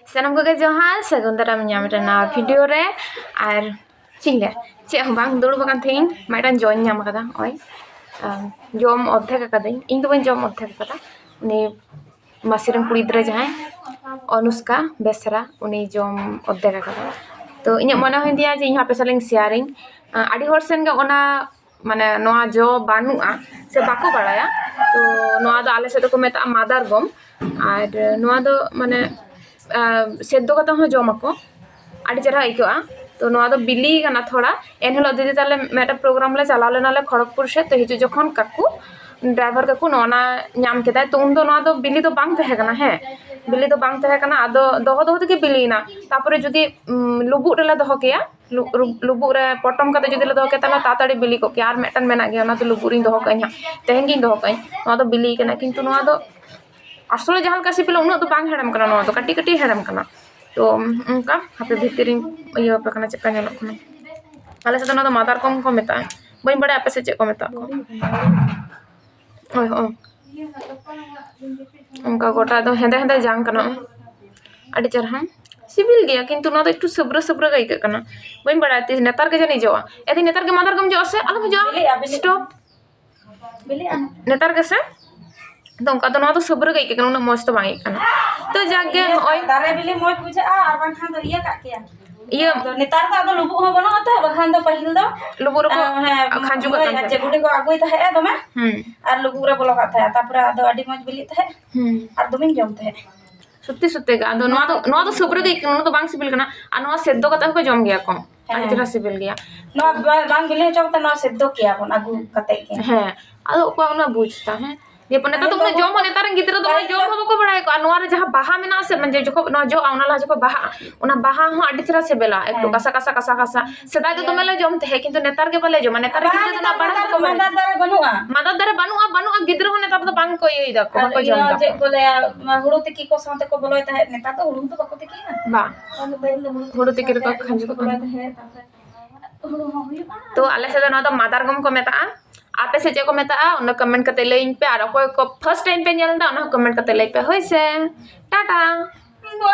Sanam ko johan sagun daram nyam rena video re ar chingle che bang dur bakan thing maidan join nyam kada oi jom অর্ধেক akadain ᱤᱧ ᱫᱚ ᱵᱟᱹᱧ ᱡᱚᱢ অর্ধেক akada ᱩᱱᱤ ᱢᱟᱥᱤᱨᱮᱱ ᱠᱩᱲᱤ ᱜᱤᱫᱽᱨᱟᱹ ᱡᱟᱦᱟᱸᱭ অনুষ্কা বেসরা উনি জম অর্ধেক akada তো ᱤᱧᱟᱹᱜ ᱢᱚᱱᱮ ᱦᱩᱭ ᱫᱤᱭᱟ ᱡᱮ ᱤᱧ ᱦᱟᱯᱮ ᱥᱟᱞᱤᱧ শেয়ারিং ᱟᱹᱰᱤ ᱦᱚᱲ ᱥᱮᱱ ᱜᱮ ᱚᱱᱟ মানে নোয়া জো বানুয়া সে বাকো বাড়ায়া তো নোয়া দো আলে সে তো মেতা মাদার গম আর নোয়া দো মানে সেদ্ধ কথা হো জমাকো আড়ি চেরা আইকোয়া তো নোয়া দো বিলি কানা থোড়া এনহলো দিদি তাহলে মেটা প্রোগ্রাম লে চালাও লেনা লে খড়গপুর সে তো হিজু যখন কাকু ड्राइवर काकू नोना नाम केदा तो उन दो नोआ दो बिली दो बांग तहे कना है बिली दो बांग तहे कना आदो दोहो दोहो तके बिलीना तापरे जुदी लुबुग रेला दोहो केया लुबुग रे पटम काते जुदी ले दोहो के ताला ताताड़ी बिली को के आर मेटन मेना गे ओना तो लुबुग रिन दोहो कइया तेहेन गिन दोहो कइ नोआ दो बिली कना किंतु नोआ दो आसले जहां का सिपिल उन दो बांग हेड़म कना नोआ दो काटी काटी हेड़म कना तो उनका हापे भितरिन इयो पे कना चेका नेलो कना आले से नोआ दो मादार कम को मेता बई बड़े आपे से चे को मेता को उनका गोटा दो हेंदे हेंदे जांग कना अड़ी चरहा सिबिल गया किंतु ना तो एकटू सब्र सब्र गई कना बई बड़ा ती नेतार के जनी जोआ एदी नेतार के मादार कम जो से आलो जो स्टॉप नेतार के से तो उनका तो ना तो सब्र गई कना उन मस्त बांगी कना तो जागे ओय दारे बिली मोज बुझे आर बान खान तो इया का किया ये नेतार का तो लुबु हो बनो होता बखान तो पहिल दो लुबु रो खांजू का जे गुडी को आगुई था दमे आर लुबु रे बोलो का था तापरा दो अडी मोज बिली था आर दुमिन जम था सुत्ते सुत्ते का दो नोआ तो सब्र गई कना तो बांग सिबिल कना आ नोआ सेद्धो कता को जम गया कम आनी जरा सिबिल गया नोआ बांग बिली चोकता नोआ सेद्धो किया कोन आगु कते के है आदो को ना बुझता है ये पने तो उन्हें जॉम होने तारंग गिद्रा तो जॉम हो को बड़ाई को नोआ रे जहां बाहा में ना से म्हणजे जो नो जो आउना ला जो बाहा उना बाहा हो अडी चरा से बेला एक तो कसा कसा कसा कसा सदा तो तुमले जॉम थे किंतु नेतार के बले जो माने नेतार के ना बड़ा को मादार दारे बनुआ गिद्रा हो नेतार तो बांग को यही दा को जॉम दा जे बोले हुड़ो तिकी को साथे को बोलय था नेता तो हुड़ो तो बको तिकी ना बा हुड़ो तिकी को खंज को बोलय था हुड़ो हो हुई तो आले से ना तो मादार गम को मेता आपे से को मेता उन कमेंट करते लइन पे और कोई को फर्स्ट टाइम पे नेल दा उन कमेंट करते लइ पे होइसे टाटा।